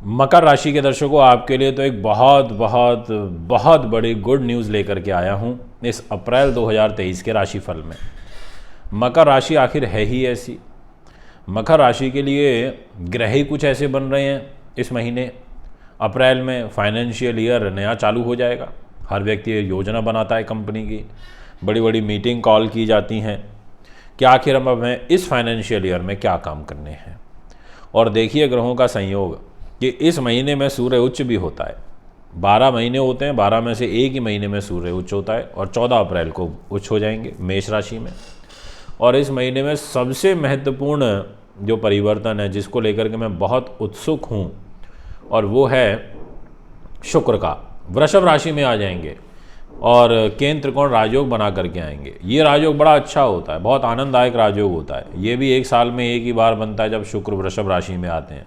मकर राशि के दर्शकों, आपके लिए तो एक बहुत बहुत बहुत बड़ी गुड न्यूज़ लेकर के आया हूँ इस अप्रैल 2023 के राशिफल में। मकर राशि आखिर है ही ऐसी। मकर राशि के लिए ग्रह ही कुछ ऐसे बन रहे हैं इस महीने अप्रैल में। फाइनेंशियल ईयर नया चालू हो जाएगा। हर व्यक्ति योजना बनाता है, कंपनी की बड़ी बड़ी मीटिंग कॉल की जाती हैं कि आखिर हम हमें इस फाइनेंशियल ईयर में क्या काम करने हैं। और देखिए ग्रहों का संयोग कि इस महीने में सूर्य उच्च भी होता है। 12 महीने होते हैं, 12 में से एक ही महीने में सूर्य उच्च होता है और 14 अप्रैल को उच्च हो जाएंगे मेष राशि में। और इस महीने में सबसे महत्वपूर्ण जो परिवर्तन है जिसको लेकर के मैं बहुत उत्सुक हूँ, और वो है शुक्र का। वृषभ राशि में आ जाएंगे और केंद्र त्रिकोण राजयोग बना करके आएंगे। ये राजयोग बड़ा अच्छा होता है, बहुत आनंददायक राजयोग होता है। ये भी एक साल में एक ही बार बनता है जब शुक्र वृषभ राशि में आते हैं।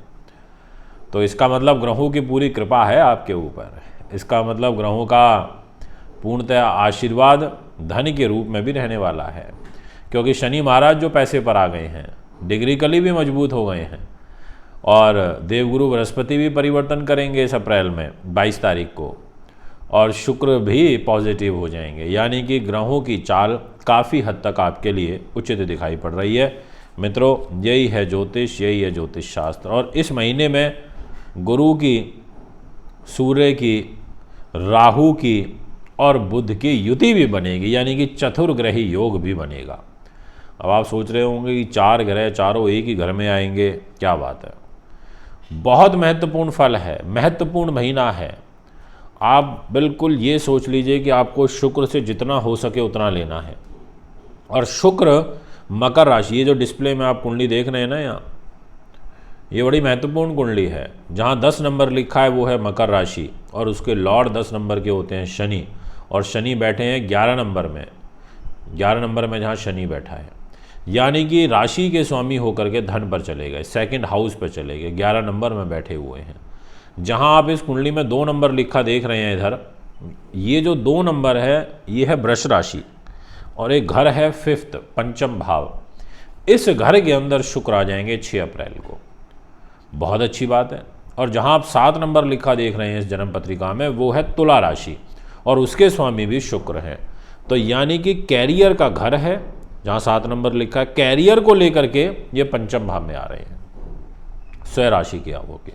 तो इसका मतलब ग्रहों की पूरी कृपा है आपके ऊपर। इसका मतलब ग्रहों का पूर्णतः आशीर्वाद धन के रूप में भी रहने वाला है, क्योंकि शनि महाराज जो पैसे पर आ गए हैं, डिग्रिकली भी मजबूत हो गए हैं, और देवगुरु बृहस्पति भी परिवर्तन करेंगे इस अप्रैल में 22 तारीख को, और शुक्र भी पॉजिटिव हो जाएंगे। यानी कि ग्रहों की चाल काफ़ी हद तक आपके लिए उचित दिखाई पड़ रही है। मित्रों, यही है ज्योतिष, यही है ज्योतिष शास्त्र। और इस महीने में गुरु की, सूर्य की, राहु की और बुध की युति भी बनेगी, यानी कि चतुर्ग्रही योग भी बनेगा। अब आप सोच रहे होंगे कि 4 ग्रह चारों एक ही घर में आएंगे, क्या बात है। बहुत महत्वपूर्ण फल है, महत्वपूर्ण महीना है। आप बिल्कुल ये सोच लीजिए कि आपको शुक्र से जितना हो सके उतना लेना है। और शुक्र मकर राशि, ये जो डिस्प्ले में आप कुंडली देख रहे हैं ना यहाँ, ये बड़ी महत्वपूर्ण कुंडली है। जहाँ 10 नंबर लिखा है वो है मकर राशि, और उसके लॉर्ड 10 नंबर के होते हैं शनि, और शनि बैठे हैं 11 नंबर में। 11 नंबर में जहाँ शनि बैठा है, यानी कि राशि के स्वामी होकर के धन पर चले गए, सेकंड हाउस पर चले गए, 11 नंबर में बैठे हुए हैं। जहाँ आप इस कुंडली में 2 नंबर लिखा देख रहे हैं इधर, ये जो 2 नंबर है ये है वृष राशि, और एक घर है 5th, पंचम भाव। इस घर के अंदर शुक्र आ जाएंगे 6 अप्रैल को। बहुत अच्छी बात है। और जहाँ आप 7 नंबर लिखा देख रहे हैं इस जन्म पत्रिका में, वो है तुला राशि, और उसके स्वामी भी शुक्र हैं। तो यानी कि कैरियर का घर है, जहाँ 7 नंबर लिखा है, कैरियर को लेकर के ये पंचम भाव में आ रहे हैं स्वयं राशि के होके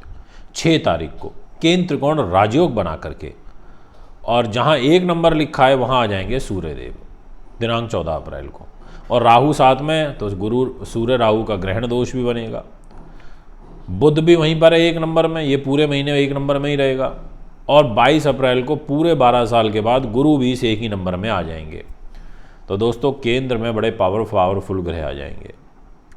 6 तारीख को केंद्र त्रिकोण राजयोग बना करके। और जहाँ 1 नंबर लिखा है वहाँ आ जाएंगे सूर्यदेव दिनांक 14 अप्रैल को। और राहु साथ में, तो गुरु सूर्य राहु का ग्रहण दोष भी बनेगा। बुध भी वहीं पर है 1 नंबर में, ये पूरे महीने 1 नंबर में ही रहेगा। और 22 अप्रैल को पूरे 12 साल के बाद गुरु भी इस 1 ही नंबर में आ जाएंगे। तो दोस्तों, केंद्र में बड़े पावरफुल ग्रह आ जाएंगे।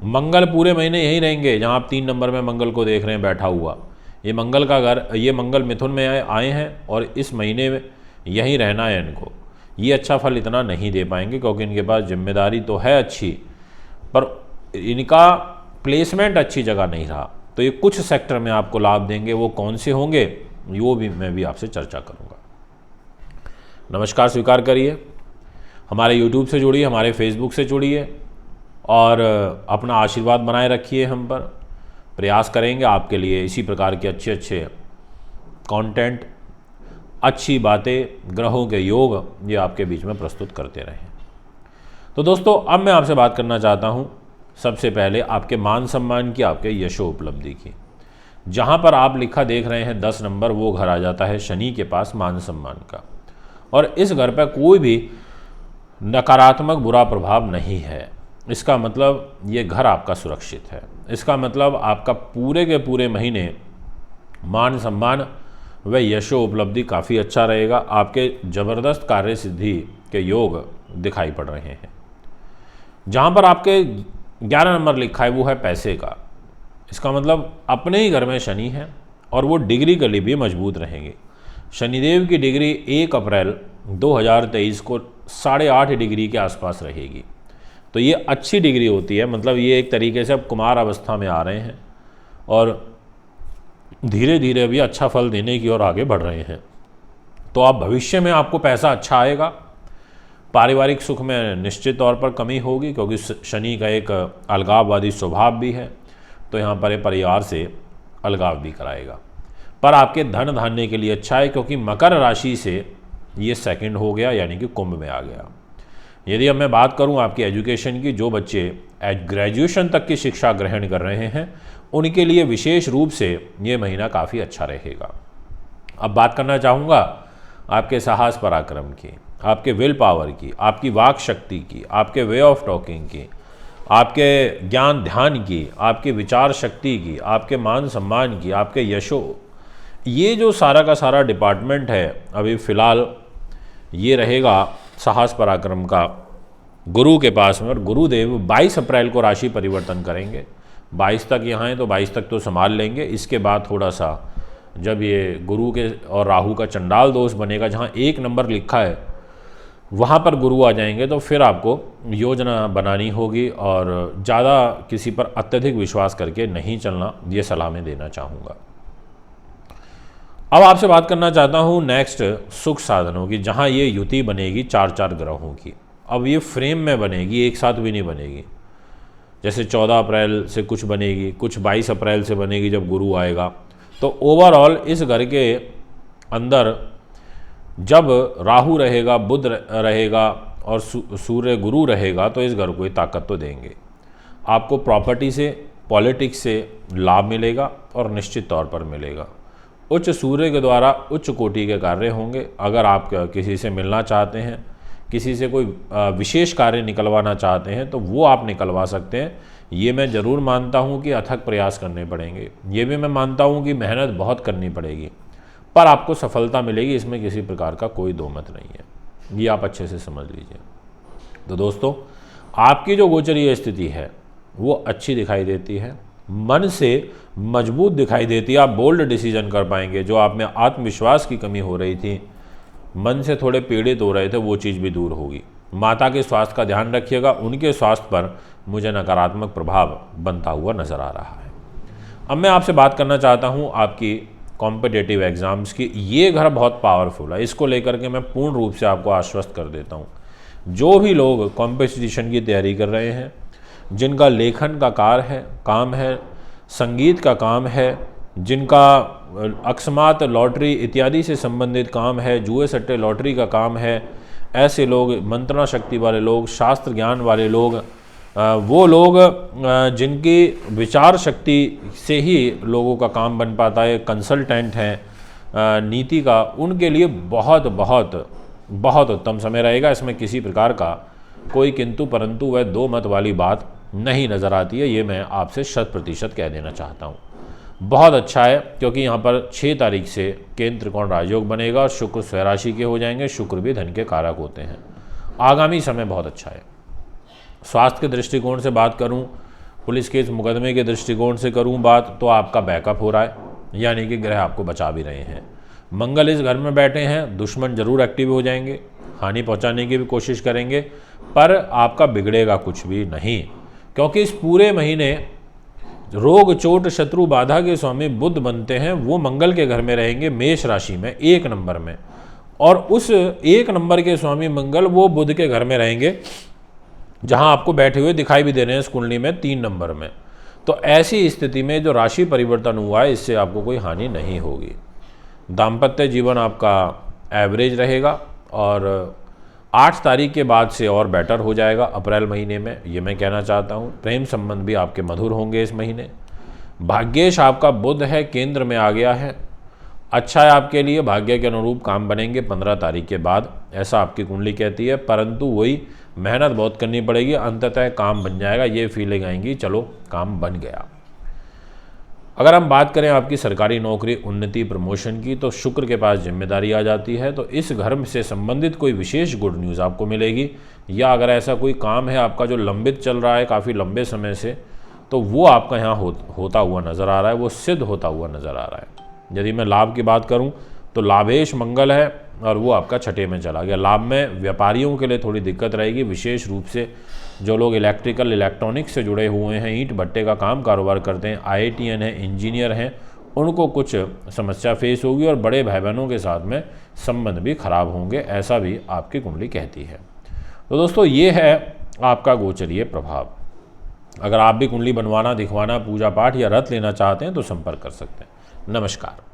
मंगल पूरे महीने यहीं रहेंगे, जहां आप 3 नंबर में मंगल को देख रहे हैं बैठा हुआ। ये मंगल का घर, ये मंगल मिथुन में आए हैं और इस महीने में यहीं रहना है इनको। ये अच्छा फल इतना नहीं दे पाएंगे क्योंकि इनके पास जिम्मेदारी तो है अच्छी, पर इनका प्लेसमेंट अच्छी जगह नहीं रहा। तो ये कुछ सेक्टर में आपको लाभ देंगे, वो कौन से होंगे वो भी मैं भी आपसे चर्चा करूंगा। नमस्कार स्वीकार करिए, हमारे YouTube से जुड़िए, हमारे Facebook से जुड़िए, और अपना आशीर्वाद बनाए रखिए हम पर। प्रयास करेंगे आपके लिए इसी प्रकार के अच्छे अच्छे कंटेंट, अच्छी बातें, ग्रहों के योग ये आपके बीच में प्रस्तुत करते रहें। तो दोस्तों, अब मैं आपसे बात करना चाहता हूँ सबसे पहले आपके मान सम्मान की, आपके यशो उपलब्धि की। जहाँ पर आप लिखा देख रहे हैं 10 नंबर, वो घर आ जाता है शनि के पास मान सम्मान का। और इस घर पर कोई भी नकारात्मक बुरा प्रभाव नहीं है। इसका मतलब ये घर आपका सुरक्षित है। इसका मतलब आपका पूरे के पूरे महीने मान सम्मान व यशो उपलब्धि काफ़ी अच्छा रहेगा। आपके ज़बरदस्त कार्य सिद्धि के योग दिखाई पड़ रहे हैं। जहाँ पर आपके 11 नंबर लिखा है वो है पैसे का। इसका मतलब अपने ही घर में शनि है और वो डिग्री के भी मजबूत रहेंगे। शनिदेव की डिग्री 1 अप्रैल 2023 को 8.5 डिग्री के आसपास रहेगी। तो ये अच्छी डिग्री होती है, मतलब ये एक तरीके से अब कुमार अवस्था में आ रहे हैं और धीरे धीरे भी अच्छा फल देने की ओर आगे बढ़ रहे हैं। तो आप भविष्य में आपको पैसा अच्छा आएगा। पारिवारिक सुख में निश्चित तौर पर कमी होगी क्योंकि शनि का एक अलगाववादी स्वभाव भी है, तो यहाँ पर परिवार से अलगाव भी कराएगा। पर आपके धन धान्य के लिए अच्छा है, क्योंकि मकर राशि से ये सेकंड हो गया, यानी कि कुंभ में आ गया। यदि अब मैं बात करूं आपकी एजुकेशन की, जो बच्चे ग्रेजुएशन तक की शिक्षा ग्रहण कर रहे हैं उनके लिए विशेष रूप से ये महीना काफ़ी अच्छा रहेगा। अब बात करना चाहूँगा आपके साहस पराक्रम की, आपके विल पावर की, आपकी वाक शक्ति की, आपके वे ऑफ टॉकिंग की, आपके ज्ञान ध्यान की, आपके विचार शक्ति की, आपके मान सम्मान की, आपके यशो, ये जो सारा का सारा डिपार्टमेंट है अभी फ़िलहाल ये रहेगा साहस पराक्रम का गुरु के पास में। और गुरुदेव 22 अप्रैल को राशि परिवर्तन करेंगे। 22 तक यहाँ हैं तो 22 तक तो संभाल लेंगे। इसके बाद थोड़ा सा जब ये गुरु के और राहु का चंडाल दोष बनेगा, जहाँ 1 नंबर लिखा है वहाँ पर गुरु आ जाएंगे, तो फिर आपको योजना बनानी होगी और ज़्यादा किसी पर अत्यधिक विश्वास करके नहीं चलना, ये सलाह मैं देना चाहूँगा। अब आपसे बात करना चाहता हूँ नेक्स्ट सुख साधनों की, जहाँ ये युति बनेगी 4-4 ग्रहों की। अब ये फ्रेम में बनेगी, एक साथ भी नहीं बनेगी। जैसे 14 अप्रैल से कुछ बनेगी, कुछ 22 अप्रैल से बनेगी जब गुरु आएगा। तो ओवरऑल इस घर के अंदर जब राहु रहेगा, बुध रहेगा और सूर्य गुरु रहेगा, तो इस घर को ये ताकत तो देंगे। आपको प्रॉपर्टी से, पॉलिटिक्स से लाभ मिलेगा और निश्चित तौर पर मिलेगा। उच्च सूर्य के द्वारा उच्च कोटि के कार्य होंगे। अगर आप किसी से मिलना चाहते हैं, किसी से कोई विशेष कार्य निकलवाना चाहते हैं, तो वो आप निकलवा सकते हैं। ये मैं ज़रूर मानता हूँ कि अथक प्रयास करने पड़ेंगे। ये भी मैं मानता हूँ कि मेहनत बहुत करनी पड़ेगी, पर आपको सफलता मिलेगी, इसमें किसी प्रकार का कोई दो मत नहीं है। ये आप अच्छे से समझ लीजिए। तो दोस्तों, आपकी जो गोचरीय स्थिति है वो अच्छी दिखाई देती है, मन से मजबूत दिखाई देती है। आप बोल्ड डिसीजन कर पाएंगे। जो आप में आत्मविश्वास की कमी हो रही थी, मन से थोड़े पीड़ित हो रहे थे, वो चीज़ भी दूर होगी। माता के स्वास्थ्य का ध्यान रखिएगा, उनके स्वास्थ्य पर मुझे नकारात्मक प्रभाव बनता हुआ नज़र आ रहा है। अब मैं आपसे बात करना चाहता हूँ आपकी कॉम्पिटिटिव एग्ज़ाम्स की। ये घर बहुत पावरफुल है, इसको लेकर के मैं पूर्ण रूप से आपको आश्वस्त कर देता हूँ। जो भी लोग कॉम्पिटिशन की तैयारी कर रहे हैं, जिनका लेखन का काम है, संगीत का काम है, जिनका अकस्मात लॉटरी इत्यादि से संबंधित काम है, जुए सट्टे लॉटरी का काम है, ऐसे लोग, मंत्रणा शक्ति वाले लोग, शास्त्र ज्ञान वाले लोग, वो लोग जिनकी विचार शक्ति से ही लोगों का काम बन पाता है, कंसल्टेंट हैं नीति का, उनके लिए बहुत बहुत बहुत उत्तम समय रहेगा। इसमें किसी प्रकार का कोई किंतु परंतु व दो मत वाली बात नहीं नज़र आती है। ये मैं आपसे 100% कह देना चाहता हूँ। बहुत अच्छा है, क्योंकि यहाँ पर 6 तारीख से केंद्र त्रिकोण राजयोग बनेगा और शुक्र स्वराशि के हो जाएंगे। शुक्र भी धन के कारक होते हैं। आगामी समय बहुत अच्छा है। स्वास्थ्य के दृष्टिकोण से बात करूं, पुलिस केस मुकदमे के दृष्टिकोण से करूं बात, तो आपका बैकअप हो रहा है, यानी कि ग्रह आपको बचा भी रहे हैं। मंगल इस घर में बैठे हैं, दुश्मन जरूर एक्टिव हो जाएंगे, हानि पहुंचाने की भी कोशिश करेंगे, पर आपका बिगड़ेगा कुछ भी नहीं, क्योंकि इस पूरे महीने रोग चोट शत्रु बाधा के स्वामी बुध बनते हैं। वो मंगल के घर में रहेंगे, मेष राशि में 1 नंबर में, और उस 1 नंबर के स्वामी मंगल वो बुध के घर में रहेंगे, जहां आपको बैठे हुए दिखाई भी दे रहे हैं इस कुंडली में 3 नंबर में। तो ऐसी स्थिति में जो राशि परिवर्तन हुआ है, इससे आपको कोई हानि नहीं होगी। दाम्पत्य जीवन आपका एवरेज रहेगा और 8 तारीख के बाद से और बेटर हो जाएगा अप्रैल महीने में, ये मैं कहना चाहता हूँ। प्रेम संबंध भी आपके मधुर होंगे इस महीने। भाग्येश आपका बुध है, केंद्र में आ गया है, अच्छा है आपके लिए। भाग्य के अनुरूप काम बनेंगे 15 तारीख के बाद, ऐसा आपकी कुंडली कहती है, परंतु वही मेहनत बहुत करनी पड़ेगी, अंततः काम बन जाएगा, ये फीलिंग आएंगी चलो काम बन गया। अगर हम बात करें आपकी सरकारी नौकरी, उन्नति, प्रमोशन की, तो शुक्र के पास जिम्मेदारी आ जाती है, तो इस घर से संबंधित कोई विशेष गुड न्यूज़ आपको मिलेगी। या अगर ऐसा कोई काम है आपका जो लंबित चल रहा है काफ़ी लंबे समय से, तो वो आपका यहाँ होता हुआ नज़र आ रहा है, वो सिद्ध होता हुआ नज़र आ रहा है। यदि मैं लाभ की बात करूँ तो लाभेश मंगल है और वो आपका 6ठे में चला गया। लाभ में व्यापारियों के लिए थोड़ी दिक्कत रहेगी, विशेष रूप से जो लोग इलेक्ट्रिकल इलेक्ट्रॉनिक्स से जुड़े हुए हैं, ईंट भट्टे का काम कारोबार करते हैं, IITN हैं, इंजीनियर हैं, उनको कुछ समस्या फेस होगी और बड़े भाई बहनों के साथ में संबंध भी खराब होंगे, ऐसा भी आपकी कुंडली कहती है। तो दोस्तों, ये है आपका गोचरीय प्रभाव। अगर आप भी कुंडली बनवाना, दिखवाना, पूजा पाठ या रथ लेना चाहते हैं तो संपर्क कर सकते हैं। नमस्कार।